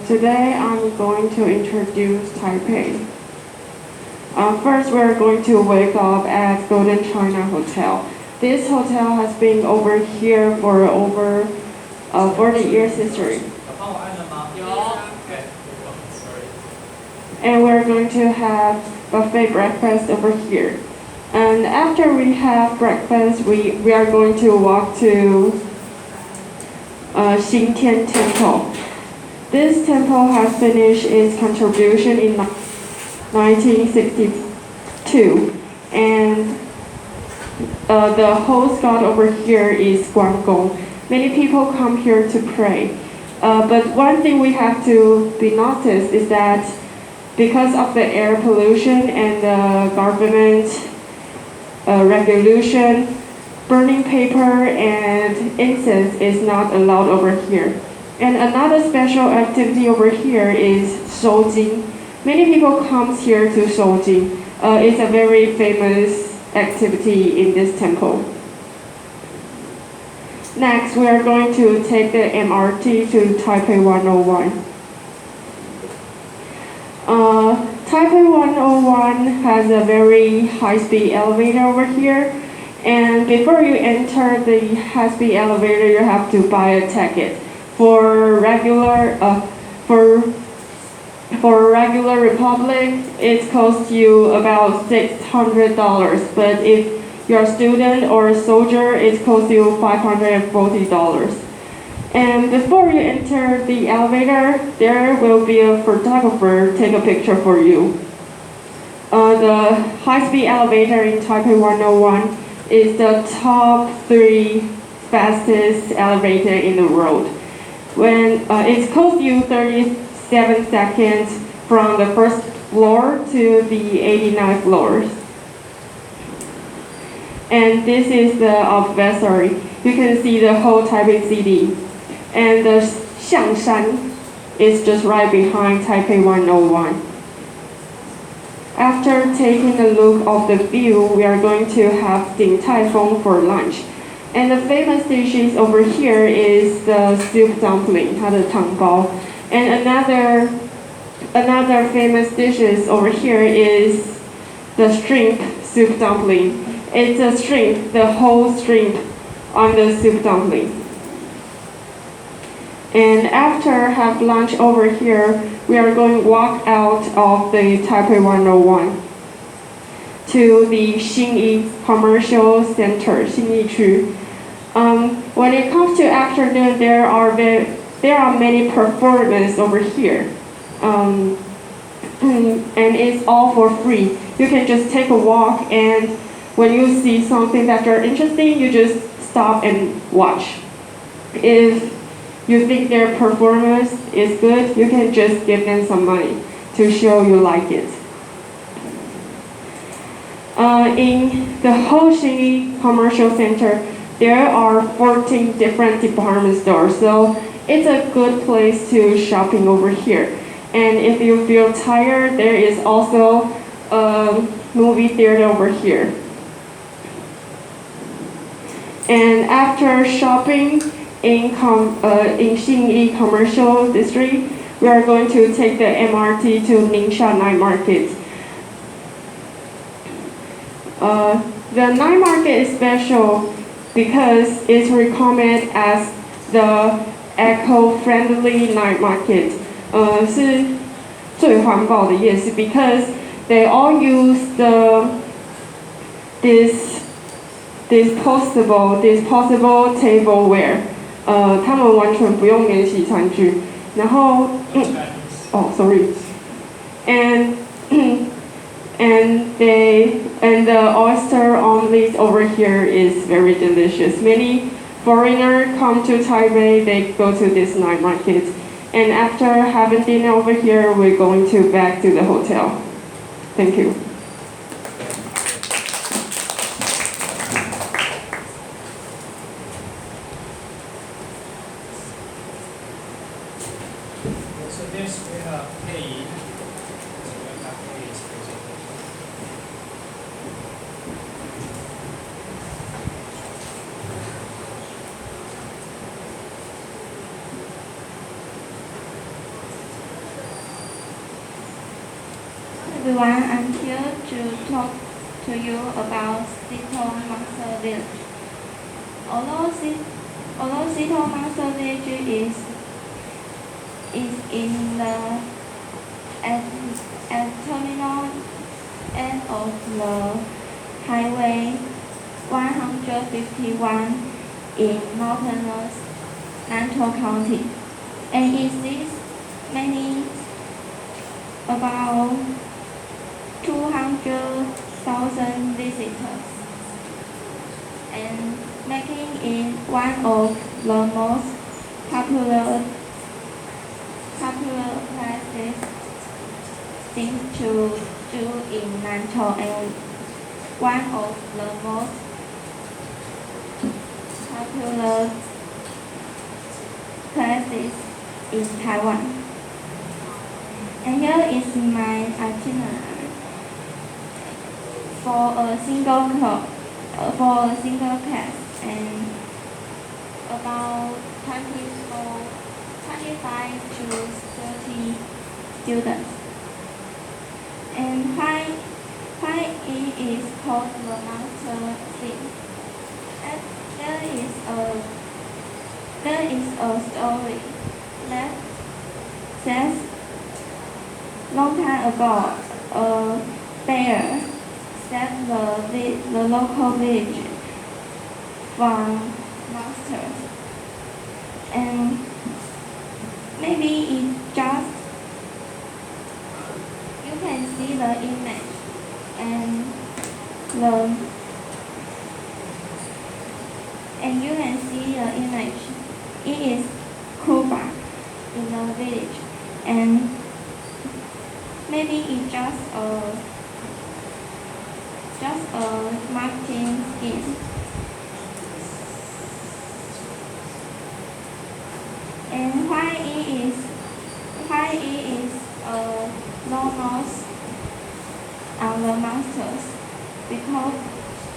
Today I'm going to introduce Taipei. First, we're going to wake up at Golden China Hotel. This hotel has been over here for over 40 years history. And we're going to have buffet breakfast over here. And after we have breakfast, we are going to walk to Xingtian Temple. This temple has finished its contribution in 1962, and the host god over here is Guanggong. Many people come here to pray, but one thing we have to be noticed is that because of the air pollution and the government regulation, burning paper and incense is not allowed over here. And another special activity over here is shoujing. Many people come here to shoujing. It's a very famous activity in this temple. Next, we are going to take the MRT to Taipei 101. Taipei 101 has a very high-speed elevator over here. And before you enter the high-speed elevator, you have to buy a ticket. For regular Republic, it costs you about $600. But if you're a student or a soldier, it costs you $540. And before you enter the elevator, there will be a photographer take a picture for you. The high-speed elevator in Taipei 101 is the top 3 fastest elevator in the world. When it costs you 37 seconds from the first floor to the 89th floor. And this is the observatory. You can see the whole Taipei city. And the Xiangshan is just right behind Taipei 101. After taking a look of the view, we are going to have Din Tai Fung for lunch. And the famous dishes over here is the soup dumpling, 它的汤包. And another famous dishes over here is the shrimp soup dumpling. It's a shrimp, the whole shrimp on the soup dumpling. And after have lunch over here, we are going to walk out of the Taipei 101 to the Xinyi Commercial Center, Xinyi Chu. When it comes to afternoon, there are many performances over here, and it's all for free. You can just take a walk, and when you see something that you're interested in, you just stop and watch. If you think their performance is good, you can just give them some money to show you like it. In the whole Xinyi Commercial Center, there are 14 different department stores, so it's a good place to shopping over here. And if you feel tired, there is also a movie theater over here. And after shopping in Xinyi Commercial District, we are going to take the MRT to Ningxia Night Market. The night market is special because it's recommended as the eco-friendly night market. 是最环保的夜市 because they all use this disposable tableware. 他们完全不用免洗餐具。然后sorry. And the oyster omelet over here is very delicious. Many foreigners come to Taipei, they go to this night market. And after having dinner over here, we're going to back to the hotel. Thank you. So next we have Pei. So we have Pei's presentation. Everyone, I'm here to talk to you about Sitong Monster Village. Although Sitong Monster Village is in the terminal end of the highway 151 in northern Nantou County, and it sees about 200,000 visitors, and making it one of the most popular places things to do in Nantou, and one of the most popular places in Taiwan. And here is my itinerary for a single class, and about 25 to 30 students. And why it is called the monster thing? There is a story that says long time ago a bear saved the local village from monsters, and maybe it just you can see the image and you can see the image. It is Cuba in the village, and maybe it's just a marketing scheme. And why it is no nose on the monsters?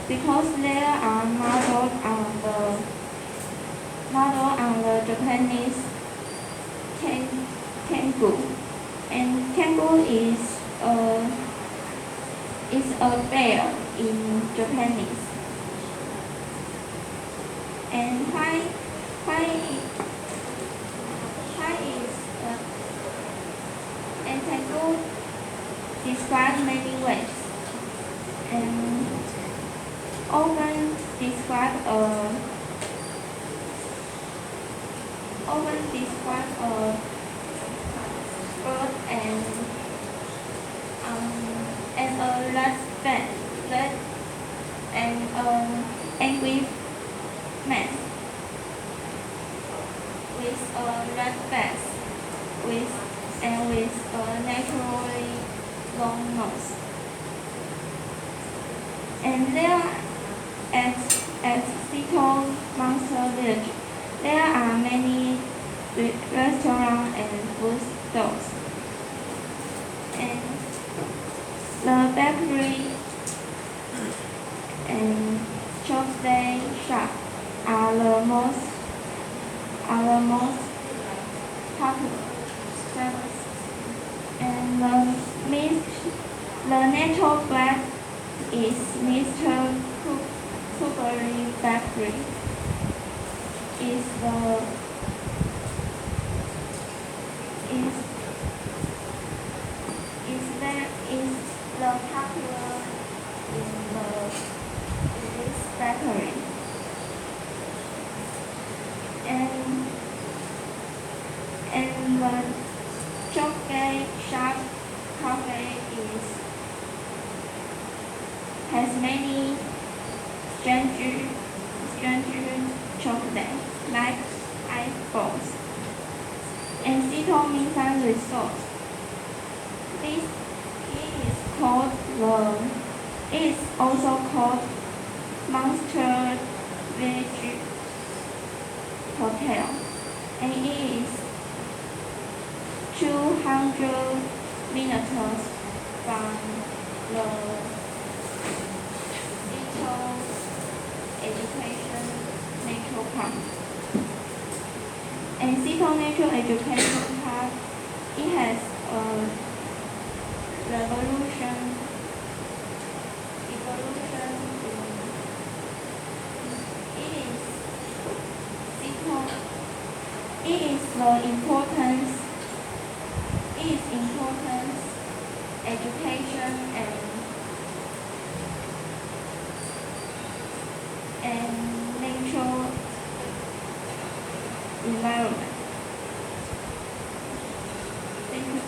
Because there are models on the Japanese kangaroo, and kangaroo is a bear in Japanese. And why is and kangaroo described many ways, and often describe a bird and a red and angry man with a red face with a naturally long nose. And there at Sitong Monster Village, there are many restaurants and food stores, and the bakery and chocolate shop the most popular famous. And the natural flag is Mr. Cooper's Bakery. Is the popular in this bakery. And the chocolate shop cafe has many strange chocolate like ice balls. And Seattle Minsan Resort. This it is also called Monster Village Hotel, and it is 200 meters from the Seattle Education Natural Park. And Seattle Natural Education Park, it has a evolution it is importance education and natural environment. Thank you.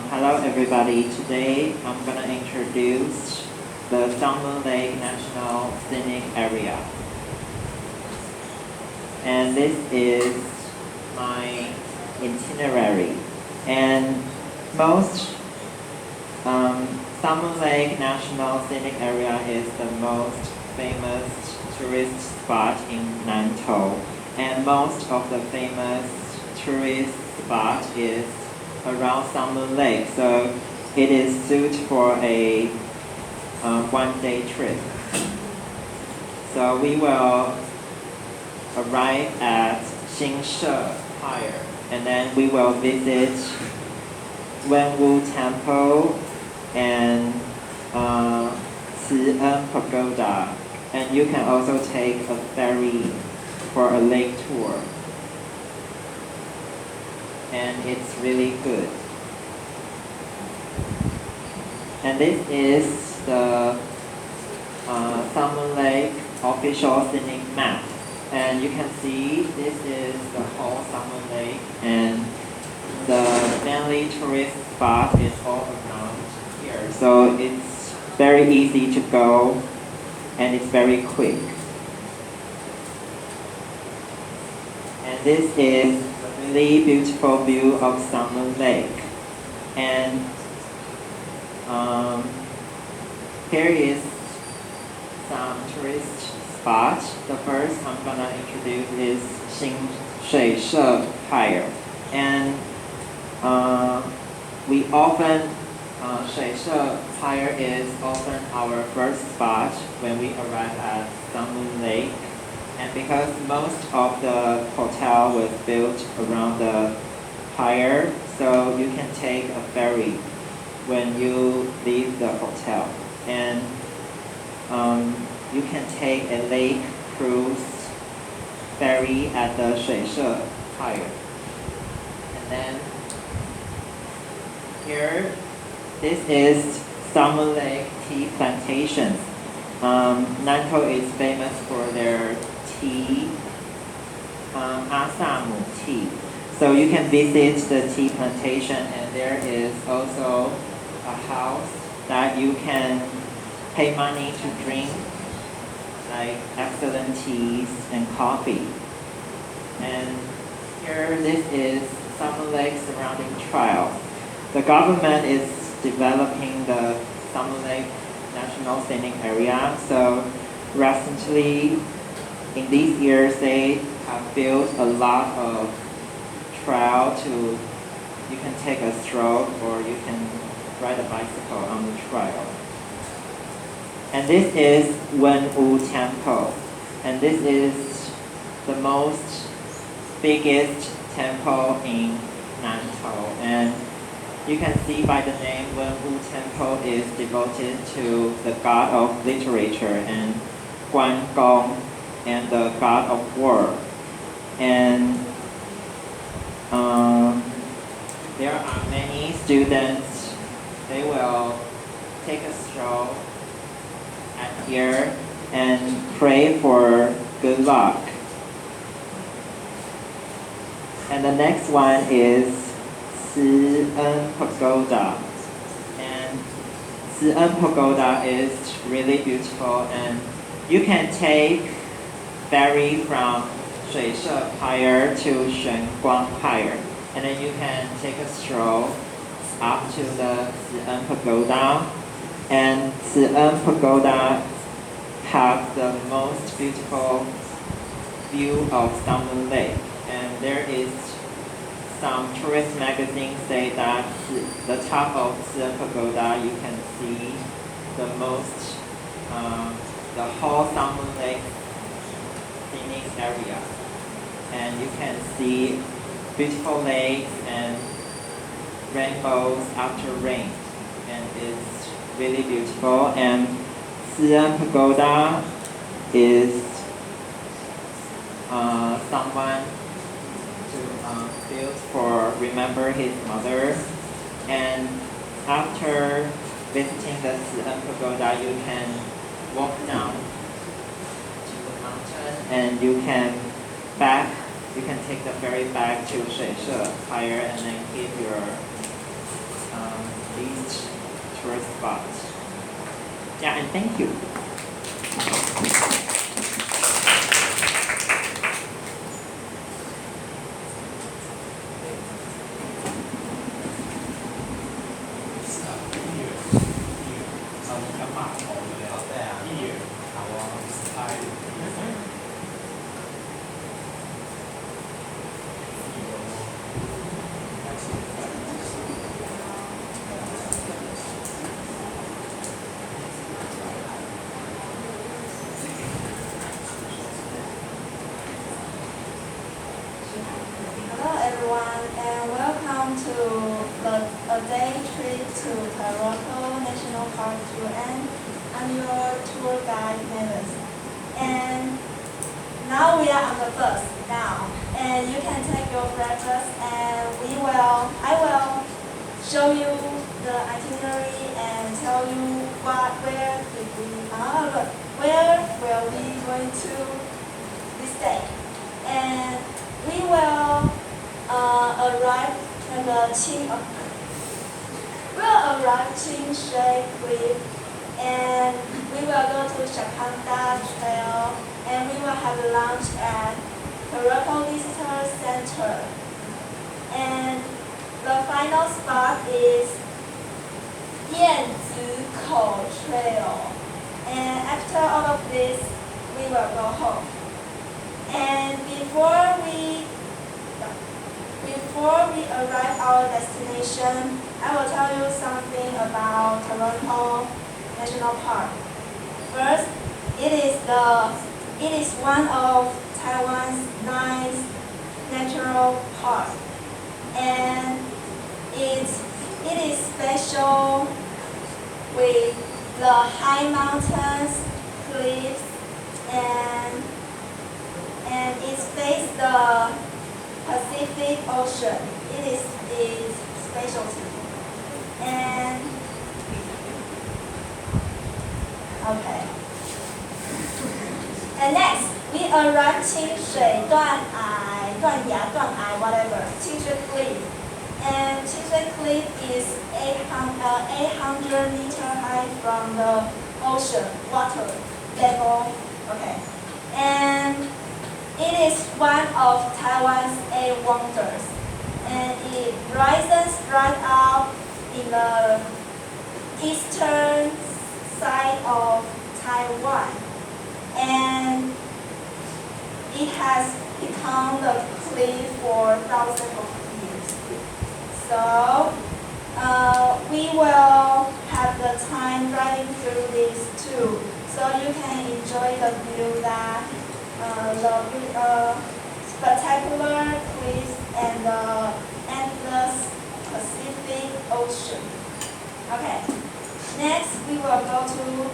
Hello everybody, today I'm going to introduce the Summer Lake National Scenic Area. And this is my itinerary. And most Summer Lake National Scenic Area is the most famous tourist spot in Nantou. And most of the famous tourist spot is around Summer Lake, so it is suited for a one-day trip. So we will arrive at Xingshe Pier, and then we will visit Wenwu Temple and Ci'en Pagoda, and you can also take a ferry for a lake tour. And it's really good. And this is the Summer Lake official scenic map. And you can see this is the whole Summer Lake, and the mainly tourist spot is all around here. So it's very easy to go, and it's very quick. And this is really beautiful view of Summer Lake, and here is some tourist spots. The first I'm gonna introduce is Xingshe Pier, and we often Xingshe Pier is often our first spot when we arrive at Summer Lake. And because most of the hotel was built around the pier, so you can take a ferry when you leave the hotel. And you can take a lake cruise ferry at the Xingshe Pier. And And then here, this is Summer Lake tea plantations. Nantou is famous for their tea, Asamu tea. So you can visit the tea plantation, and there is also a house that you can pay money to drink like excellent teas and coffee. And here, this is Summer Lake surrounding trails. The government is developing the Summer Lake National Scenic Area. So recently, in these years, they have built a lot of trail to, you can take a stroll or you can ride a bicycle on the trail. And this is Wenwu Temple. And this is the most biggest temple in Nantou. And you can see by the name, Wenwu Temple is devoted to the god of literature and Guan Gong and the god of war. And there are many students, they will take a stroll at here and pray for good luck. And the next one is Si-en Pagoda. And Si-en Pagoda is really beautiful, and you can take ferry from 水社 Pier to Xuanguang Pier. And then you can take a stroll up to the Si-en Pagoda. And Si-en Pagoda have the most beautiful view of Summer Lake. And there is some tourist magazines say that the top of Si-en Pagoda you can see the most, the whole Summer Lake scenic area. And you can see beautiful lakes and rainbows after rain. And it's really beautiful. And Si-en Pagoda is someone to build for remember his mother. And after visiting the Si-en Pagoda, you can walk down to the mountain, and you can take the ferry back to 水社 Pier and then keep your beach tourist spots. Yeah, and thank you. Hello everyone, and welcome to a day trip to Toronto National Park UN. I'm your tour guide, Mavis. And now we are on the bus now, and you can take your breakfast, and I will show you the itinerary and tell you where will we going to this day. And we will arrive at Qing Shui Cliff, and we will go to Shakanda Trail, and we will have lunch at Toronto Visitor Center. And the final spot is Yanzikou Trail. And after all of this, we will go home. And before we arrive our destination, I will tell you something about Toronto National Park. First, it is one of Taiwan's 9 natural parks, and it is special with the high mountains, cliffs, and it faces the Pacific Ocean. It is its specialty. And okay. And next, we arrive 清水断崖, whatever, 清水 Cliff. And 清水 Cliff is 800 meter high from the ocean water level. Okay. And it is one of Taiwan's 8 wonders. And it rises right up in the eastern side of Taiwan. And it has become the cliff for thousands of years. So we will have the time driving through this too. So you can enjoy the view that the spectacular cliffs and the endless Pacific Ocean. Okay. Next, we will go to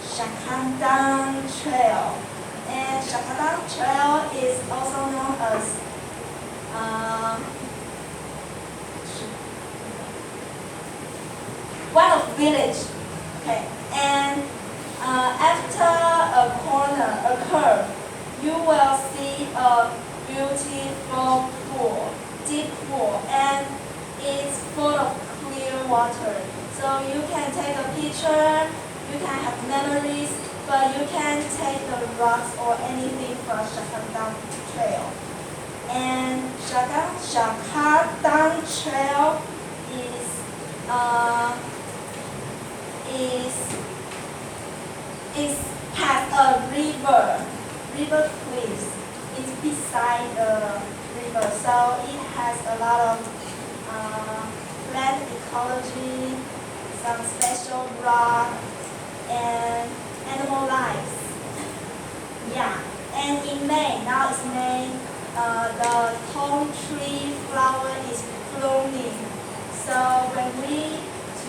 Shakandang Trail. And Shakandang Trail is also known as one of village. Okay. And after a curve, you will see a beautiful pool, deep pool, and it's full of clear water. So you can take a picture, you can have memories, but you can take the rocks or anything from Shakandang Trail. And Shakandang Trail has a river cliffs. It's beside the river, so it has a lot of plant ecology, some special rock, and animal lives. Yeah, and in May, now it's May, the palm tree flower is blooming. So when we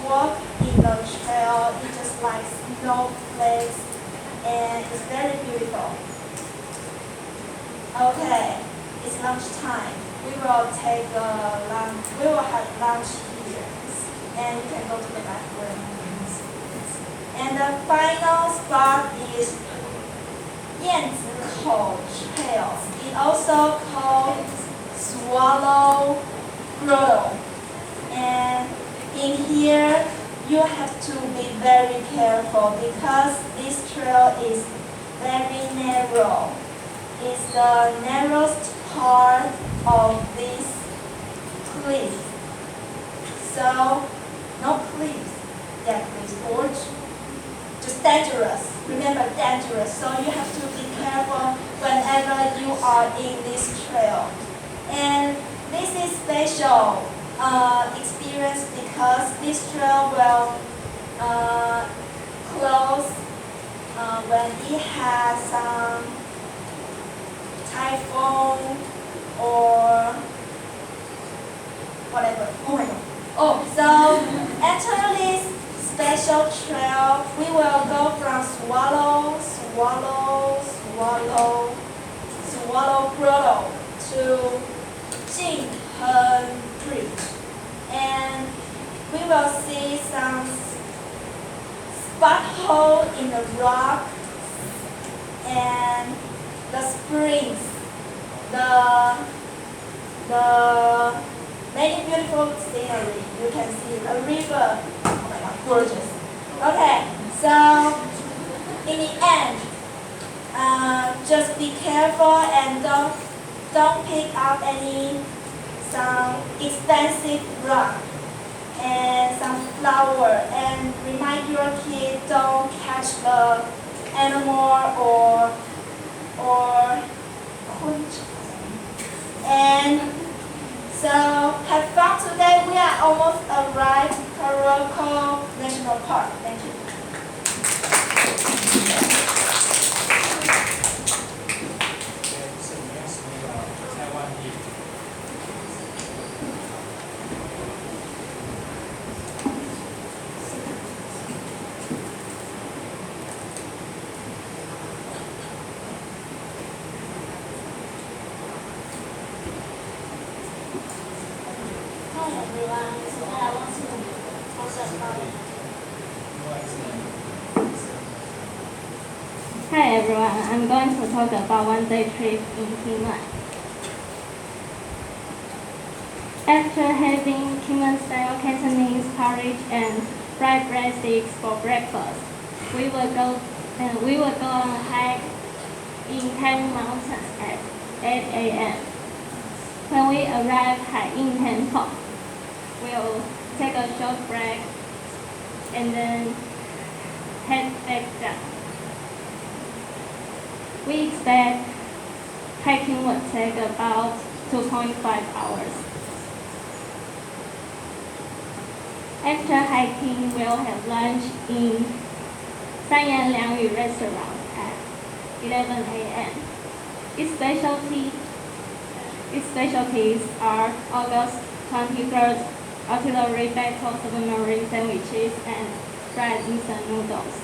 walk in the trail, it's just like snowflakes, and it's very beautiful. Okay, it's lunchtime. We will take lunch. We will have lunch here, and you can go to the bathroom. And the final spot is Yanzikou Trail. It also called Swallow Grotto. And in here, you have to be very careful because this trail is very narrow. It's the narrowest part of this cliff. So, no cliffs. Yeah, cliffs, gorge. Just dangerous. Remember, dangerous. So you have to be careful whenever you are in this trail. And this is special experience because this trail will close when it has some typhoon or whatever. Oh my god. Oh, so after this special trail, we will go from Swallow Grotto to Jingheng Bridge. And we will see some spot hole in the rock and the springs, the many beautiful scenery. You can see a river. Oh my god, gorgeous. Okay, so in the end, just be careful and don't pick up some expensive rock and some flower, and remind your kid don't catch the animal or and so have fun today. We are almost arrived Taroko National Park. Thank you. everyone. Today I want to talk about Hi everyone, I'm going to talk about one-day trip in Kinmen. After having Kinmen-style Cantonese porridge and fried breadsticks for breakfast, we will go on a hike in Taiwan Mountains at 8 a.m. When we arrive at Yin Temple, we'll take a short break and then head back down. We expect hiking would take about 2.5 hours. After hiking, we'll have lunch in Sanyan Liangyu restaurant at 11 a.m. Its specialties are August 23rd artillery battle submarine sandwiches and fried instant noodles.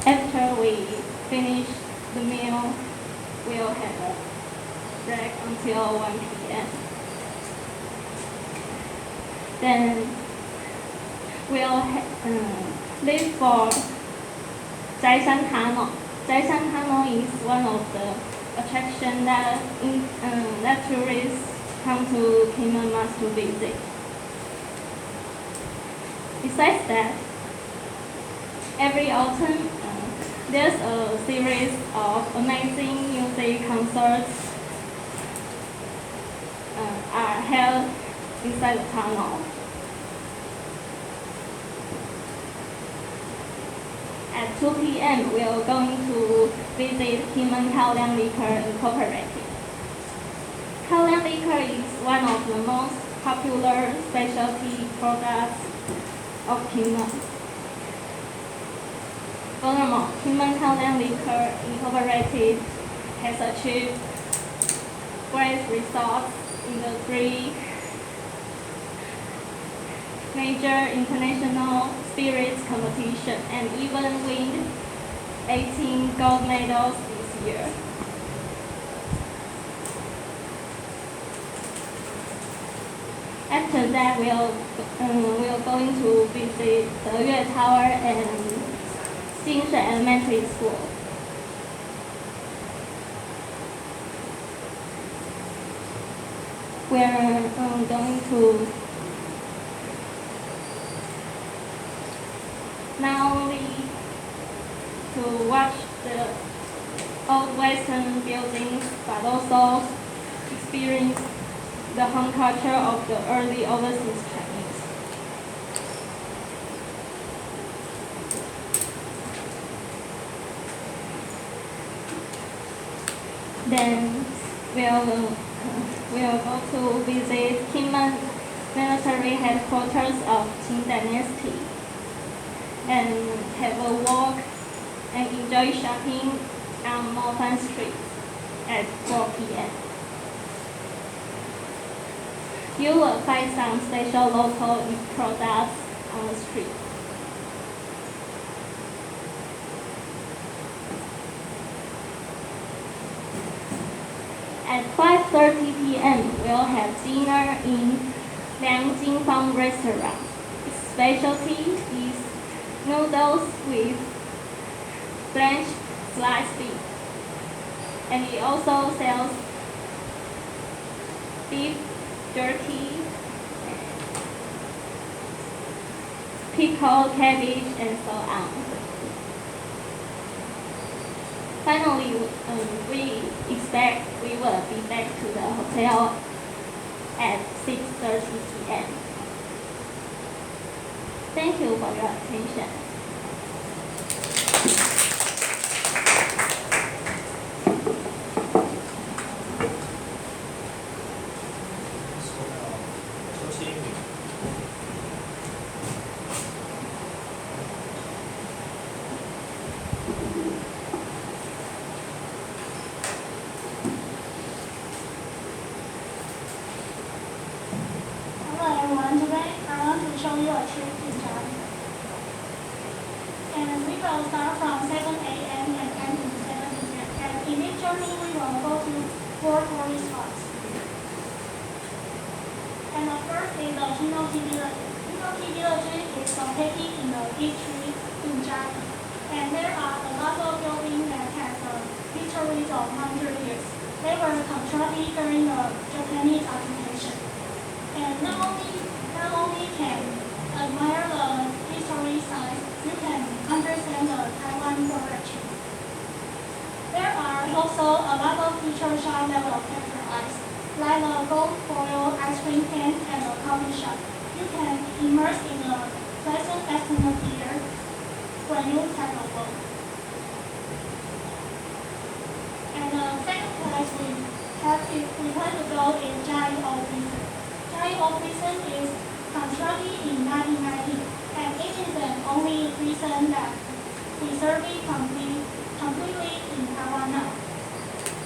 After we finish the meal, we'll have a break until 1 p.m. Then we'll leave for Jaishan Tunnel. Jaishan Tunnel is one of the attractions that tourists come to Kinmen must to visit. Besides that, every autumn there's a series of amazing music concerts are held inside the tunnel. At 2 p.m., we are going to visit Kinmen Kaoliang Liquor Incorporated. Kaoliang Liquor is one of the most popular specialty products of Kinmen. Furthermore, Kinmen Kaoliang Liquor Incorporated has achieved great results in the 3 major international spirits competition and even win 18 gold medals this year. After that, we are going to visit the Yue Tower and Jinshui Elementary School. We are going to not only to watch the old Western buildings, but also experience the home culture of the early overseas Chinese. Then we'll go to visit Kinmen military headquarters of Qing Dynasty and have a walk and enjoy shopping on Mountain Street at 4 p.m. You will find some special local products on the street. At 5:30 p.m., we'll have dinner in Liang Jingfang restaurant. Its specialty is noodles with blanched sliced beef. And it also sells beef jerky, pickled cabbage, and so on. Finally, we expect we will be back to the hotel at 6:30 p.m. Thank you for your attention. Hello everyone, today I want to show you a trip in China. And we will start from 7 a.m. and end in 7 p.m. And in this journey we will go to World War the Hinokki Village. Hinokki Village is located in the district in Jai. And there are a lot of buildings that have histories of 100 years. They were constructed during the Japanese occupation. And not only can admire the history side, you can understand the Taiwan direction. There are also a lot of feature shops that will catch your eyes, like the gold foil ice cream tent and the coffee shop. You can immerse in a pleasant atmosphere when you have a walk. And the second place we plan to go is Giant Old Prison. Giant Old Prison is constructed in 1990, and it is the only prison that preserved completely in Taiwan now.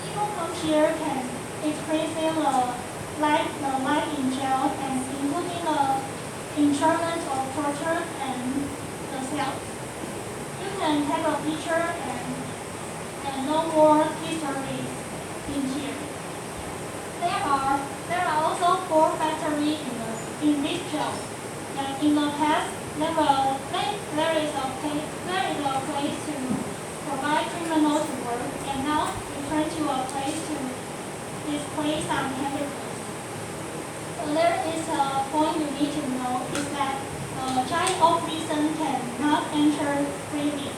People come here can experience the life in jail, and including the enjoyment of torture and the cells. You can take a picture and know more history in here. There are also 4 factories in this jail. And in the past, there is a place to provide criminals to work, and now we turn to a place to display some handicraft. So there is a point you need to know is that giant old prison cannot enter freely.